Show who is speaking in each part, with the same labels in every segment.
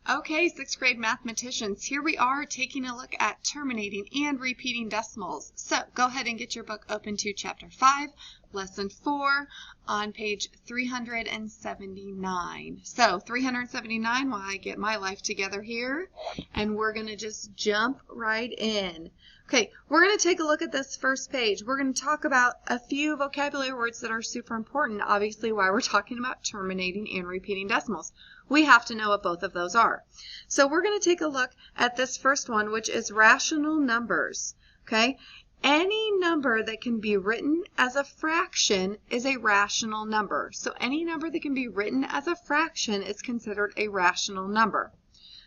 Speaker 1: Okay, 6th grade mathematicians, here we are taking a look at terminating and repeating decimals. So go ahead and get your book open to Chapter 5, Lesson 4 on page 379. So 379 while I get my life together here, and we're going to just jump right in. Okay, we're going to take a look at this first page. We're going to talk about a few vocabulary words that are super important, obviously, why we're talking about terminating and repeating decimals. We have to know what both of those are. So we're going to take a look at this first one, which is rational numbers. Okay, any number that can be written as a fraction is a rational number. So any number that can be written as a fraction is considered a rational number.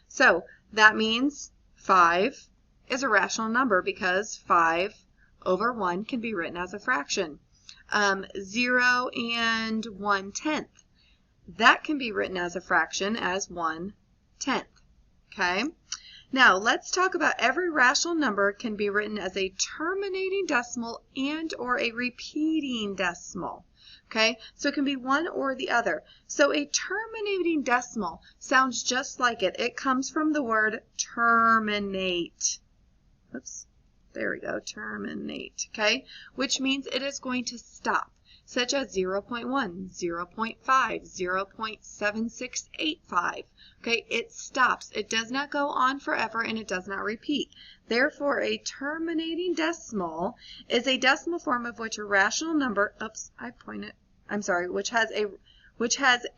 Speaker 1: So that means 5 is a rational number because 5 over 1 can be written as a fraction. 0 and 1/10. That can be written as a fraction as 1/10. Okay? Now, let's talk about every rational number can be written as a terminating decimal and or a repeating decimal. Okay? So it can be one or the other. So a terminating decimal sounds just like it. It comes from the word terminate. Oops. There we go. Terminate. Okay? Which means it is going to stop, such as 0.1, 0.5, 0.7685. Okay, it stops. It does not go on forever and it does not repeat. Therefore, a terminating decimal is a decimal form of which a rational number, which has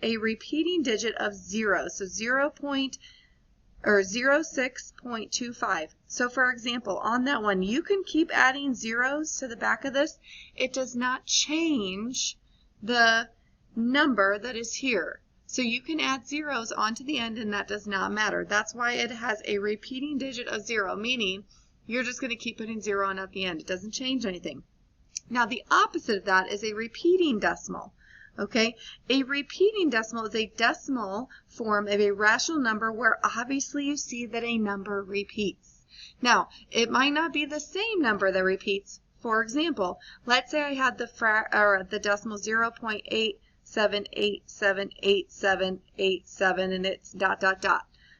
Speaker 1: a repeating digit of 0. So 0.25. So for example, on that one, you can keep adding zeros to the back of this. It does not change the number that is here. So you can add zeros onto the end and that does not matter. That's why it has a repeating digit of 0, meaning you're just going to keep putting 0 on at the end. It doesn't change anything. Now the opposite of that is a repeating decimal. Okay, a repeating decimal is a decimal form of a rational number where obviously you see that a number repeats. Now, it might not be the same number that repeats. For example, let's say I had the decimal 0.87878787 and it's ...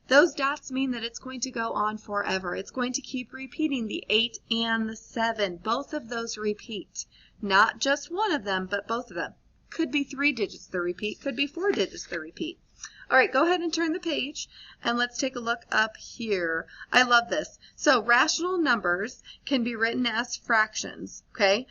Speaker 1: Those dots mean that it's going to go on forever. It's going to keep repeating. The 8 and the 7, both of those repeat. Not just one of them, but both of them. Could be 3 digits that repeat, could be 4 digits that repeat. All right, go ahead and turn the page, and let's take a look up here. I love this. So rational numbers can be written as fractions, okay?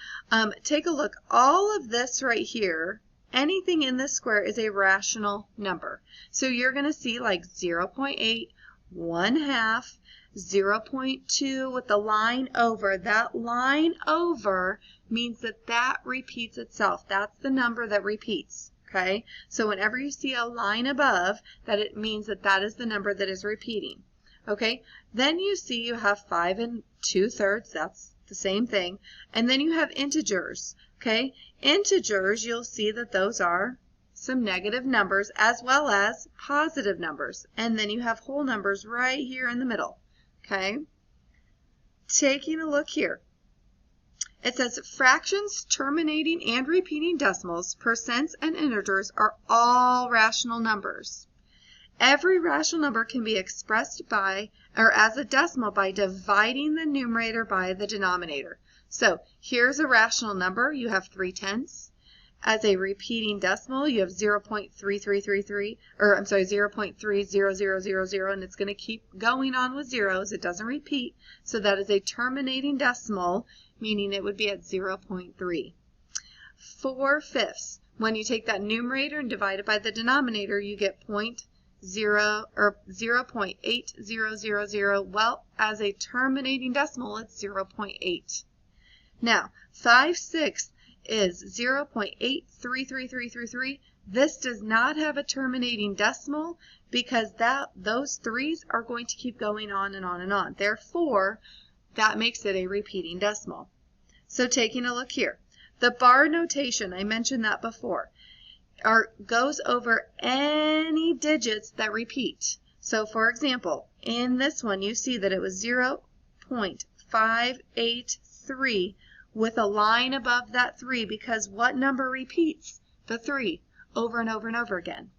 Speaker 1: Take a look. All of this right here, anything in this square is a rational number. So you're going to see like 0.8, 1/2, 0.2 with the line over. That line over means that that repeats itself. That's the number that repeats. Okay? So whenever you see a line above, that it means that that is the number that is repeating. Okay? Then you see you have 5 and 2/3. That's the same thing. And then you have integers. Okay? Integers, you'll see that those are some negative numbers as well as positive numbers. And then you have whole numbers right here in the middle. Okay? Taking a look here. It says fractions, terminating and repeating decimals, percents, and integers are all rational numbers. Every rational number can be expressed by or as a decimal by dividing the numerator by the denominator. So here's a rational number. You have 3/10. As a repeating decimal, you have 0.3000, and it's going to keep going on with zeros. It doesn't repeat. So that is a terminating decimal, meaning it would be at 0.3. 4/5. When you take that numerator and divide it by the denominator, you get 0.8000. Well, as a terminating decimal, it's 0.8. Now, 5/6 is 0.833333. This does not have a terminating decimal because those threes are going to keep going on and on and on. Therefore, that makes it a repeating decimal. So taking a look here. The bar notation, I mentioned that before, goes over any digits that repeat. So for example, in this one you see that it was 0.583 with a line above that 3 because what number repeats? The 3 over and over and over again.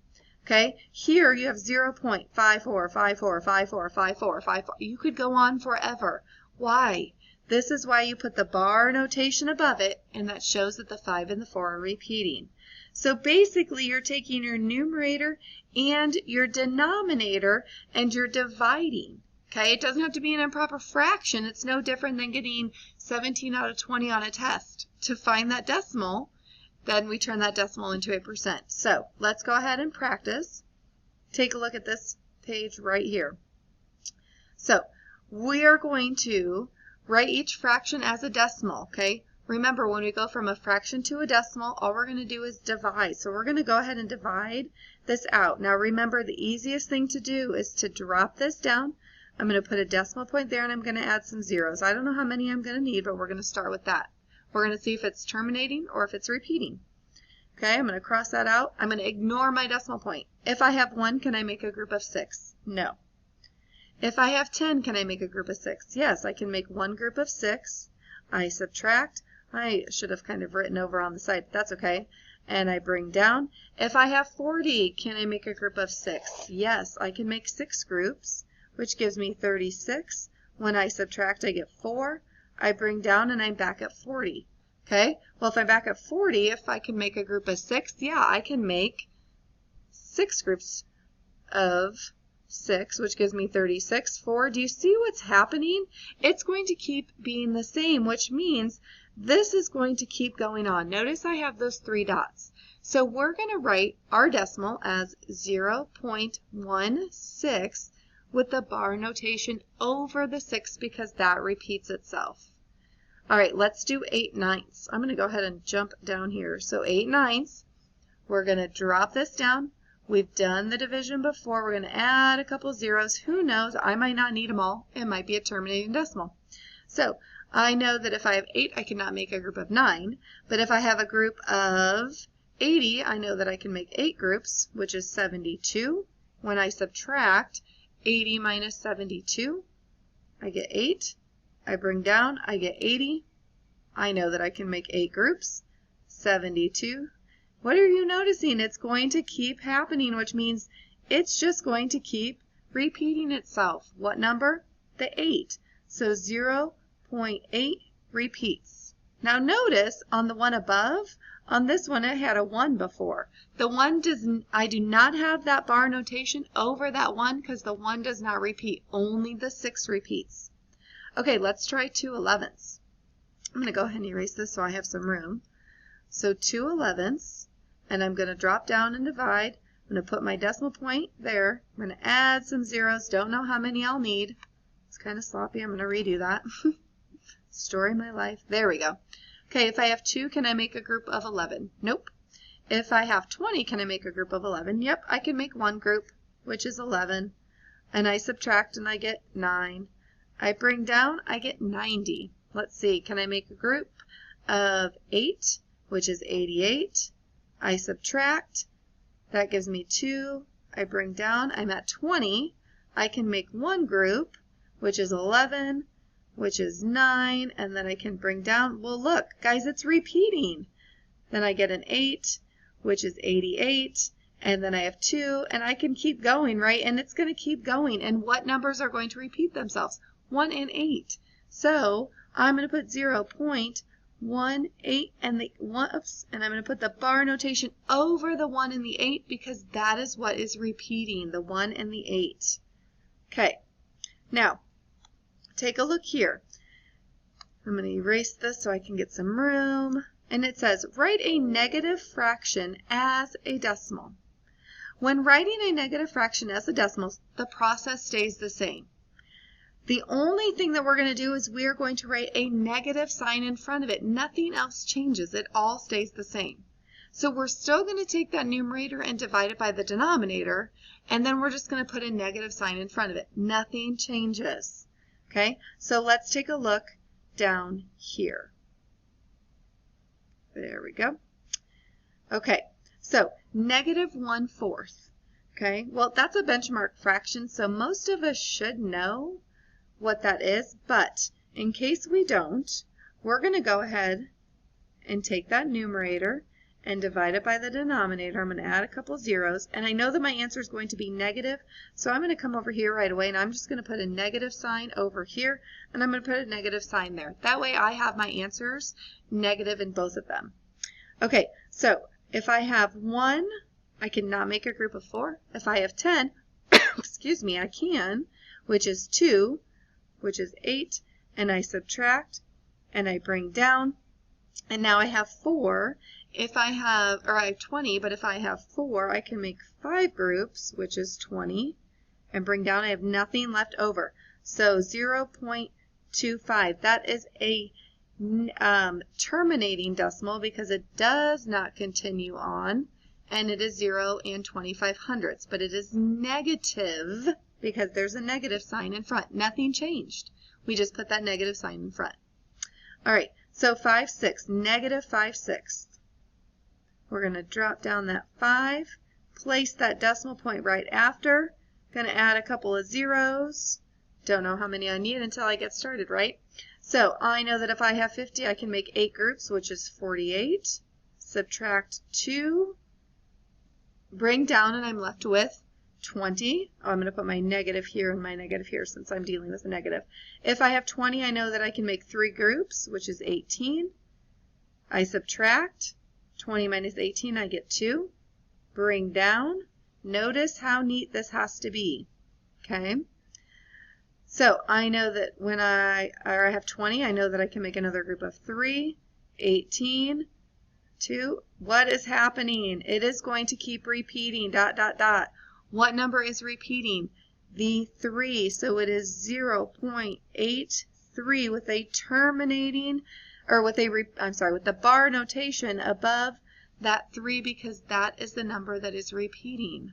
Speaker 1: Okay, here you have 0.5454545454. You could go on forever. Why? This is why you put the bar notation above it, and that shows that the 5 and the 4 are repeating. So basically, you're taking your numerator and your denominator and you're dividing. Okay, it doesn't have to be an improper fraction. It's no different than getting 17 out of 20 on a test. To find that decimal, then we turn that decimal into a percent. So let's go ahead and practice. Take a look at this page right here. So we are going to write each fraction as a decimal, okay? Remember, when we go from a fraction to a decimal, all we're going to do is divide. So we're going to go ahead and divide this out. Now remember, the easiest thing to do is to drop this down. I'm going to put a decimal point there, and I'm going to add some zeros. I don't know how many I'm going to need, but we're going to start with that. We're going to see if it's terminating or if it's repeating. Okay, I'm going to cross that out. I'm going to ignore my decimal point. If I have 1, can I make a group of 6? No. If I have 10, can I make a group of 6? Yes, I can make one group of 6. I subtract. I should have kind of written over on the side, but that's okay. And I bring down. If I have 40, can I make a group of 6? Yes, I can make 6 groups, which gives me 36. When I subtract, I get 4. I bring down, and I'm back at 40. Okay, well, if I'm back at 40, if I can make a group of 6, yeah, I can make 6 groups of 6, which gives me 36. 4, do you see what's happening? It's going to keep being the same, which means this is going to keep going on. Notice I have those 3 dots. So we're going to write our decimal as 0.16 with the bar notation over the 6 because that repeats itself. All right, let's do 8/9. I'm going to go ahead and jump down here. So 8/9, we're going to drop this down. We've done the division before. We're going to add a couple zeros. Who knows? I might not need them all. It might be a terminating decimal. So I know that if I have 8, I cannot make a group of 9. But if I have a group of 80, I know that I can make 8 groups, which is 72. When I subtract 80 minus 72, I get 8. I bring down, I get 80. I know that I can make 8 groups, 72. What are you noticing? It's going to keep happening, which means it's just going to keep repeating itself. What number? The 8. So 0.8 repeats. Now notice on the one above, on this one it had a 1 before. The 1 I do not have that bar notation over that 1 because the 1 does not repeat. Only the 6 repeats. Okay, let's try 2/11. I'm going to go ahead and erase this so I have some room. So 2/11, and I'm going to drop down and divide. I'm going to put my decimal point there. I'm going to add some zeros. Don't know how many I'll need. It's kind of sloppy. I'm going to redo that. Story of my life. There we go. Okay, if I have 2, can I make a group of 11? Nope. If I have 20, can I make a group of 11? Yep, I can make one group, which is 11. And I subtract and I get 9. I bring down, I get 90. Let's see, can I make a group of 8, which is 88? I subtract, that gives me 2. I bring down, I'm at 20. I can make one group, which is 11, which is 9, and then I can bring down, well look, guys, it's repeating. Then I get an 8, which is 88, and then I have 2, and I can keep going, right? And it's going to keep going. And what numbers are going to repeat themselves? 1 and 8. So I'm going to put 0.18 and the and I'm going to put the bar notation over the 1 and the 8 because that is what is repeating, the 1 and the 8. Okay, now take a look here. I'm going to erase this so I can get some room. And it says, write a negative fraction as a decimal. When writing a negative fraction as a decimal, the process stays the same. The only thing that we're going to do is we're going to write a negative sign in front of it. Nothing else changes. It all stays the same. So we're still going to take that numerator and divide it by the denominator, and then we're just going to put a negative sign in front of it. Nothing changes. Okay, so let's take a look down here. There we go. Okay, so negative 1/4. Okay, well, that's a benchmark fraction, so most of us should know what that is, but in case we don't, we're going to go ahead and take that numerator and divide it by the denominator. I'm going to add a couple zeros, and I know that my answer is going to be negative, so I'm going to come over here right away, and I'm just going to put a negative sign over here, and I'm going to put a negative sign there. That way I have my answers negative in both of them. Okay, so if I have 1, I cannot make a group of 4. If I have 10, excuse me, I can, which is 2, which is 8, and I subtract, and I bring down, and now I have 4. If I have 20, but if I have 4, I can make 5 groups, which is 20, and bring down. I have nothing left over. So 0.25. That is a terminating decimal because it does not continue on, and it is 0 and 25 hundredths, but it is negative because there's a negative sign in front. Nothing changed. We just put that negative sign in front. All right, so 5/6, negative 5/6. We're going to drop down that 5, place that decimal point right after. Going to add a couple of zeros. Don't know how many I need until I get started, right? So I know that if I have 50, I can make 8 groups, which is 48. Subtract 2. Bring down, and I'm left with 20. Oh, I'm going to put my negative here and my negative here since I'm dealing with a negative. If I have 20, I know that I can make 3 groups, which is 18. I subtract. 20 minus 18, I get 2. Bring down. Notice how neat this has to be. Okay? So I know that when I have 20, I know that I can make another group of 3, 18, 2. What is happening? It is going to keep repeating, ... What number is repeating? The 3. So it is 0.83 with a terminating, or with the bar notation above that 3 because that is the number that is repeating.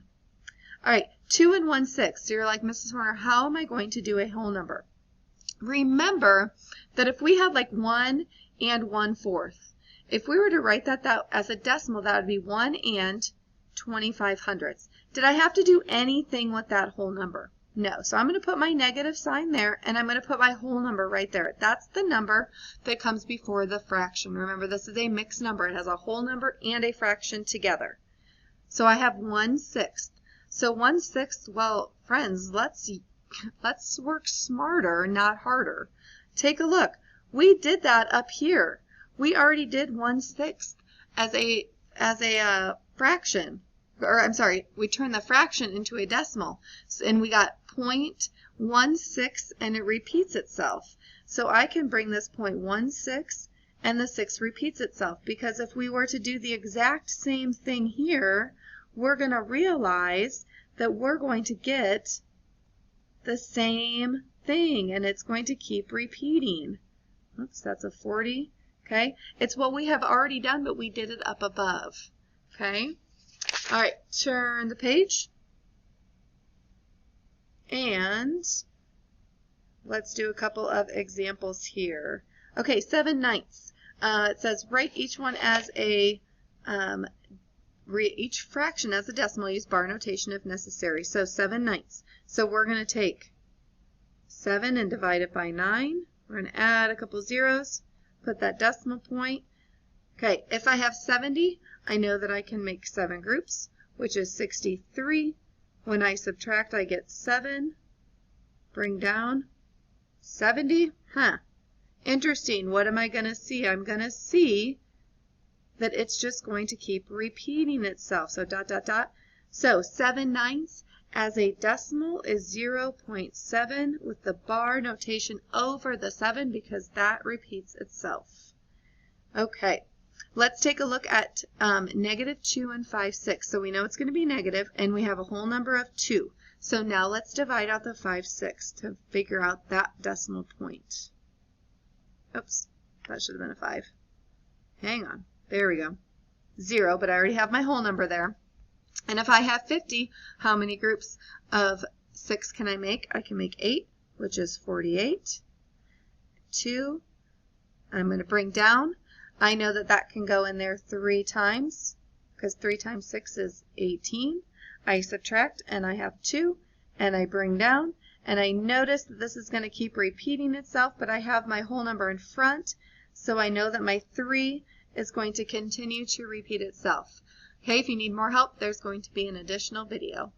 Speaker 1: All right, 2 and 1/6. So you're like, Mrs. Horner, how am I going to do a whole number? Remember that if we had like 1 and 1/4, if we were to write that as a decimal, that would be 1 and 25 hundredths. Did I have to do anything with that whole number? No. So I'm going to put my negative sign there, and I'm going to put my whole number right there. That's the number that comes before the fraction. Remember, this is a mixed number. It has a whole number and a fraction together. So I have 1/6. So 1/6, well, friends, let's work smarter, not harder. Take a look. We did that up here. We already did 1/6 as a fraction. Or I'm sorry, we turned the fraction into a decimal, and we got 0.16, and it repeats itself. So I can bring this 0.16, and the 6 repeats itself, because if we were to do the exact same thing here, we're going to realize that we're going to get the same thing, and it's going to keep repeating. Oops, that's a 40. Okay, it's what we have already done, but we did it up above. Okay. All right, turn the page, and let's do a couple of examples here. Okay, 7/9. It says write each one as each fraction as a decimal. Use bar notation if necessary. So 7/9. So we're going to take 7 and divide it by 9. We're going to add a couple zeros, put that decimal point. Okay, if I have 70, I know that I can make 7 groups, which is 63. When I subtract, I get 7. Bring down 70. Interesting. What am I going to see? I'm going to see that it's just going to keep repeating itself. So ... So 7/9 as a decimal is 0.7 with the bar notation over the 7 because that repeats itself. Okay. Let's take a look at -2 and 5/6. So we know it's going to be negative, and we have a whole number of 2. So now let's divide out the 5/6 to figure out that decimal point. Oops, that should have been a 5. Hang on. There we go. 0, but I already have my whole number there. And if I have 50, how many groups of 6 can I make? I can make 8, which is 48. 2, I'm going to bring down. I know that that can go in there 3 times, because 3 times 6 is 18. I subtract, and I have 2, and I bring down, and I notice that this is going to keep repeating itself, but I have my whole number in front, so I know that my 3 is going to continue to repeat itself. Okay, if you need more help, there's going to be an additional video.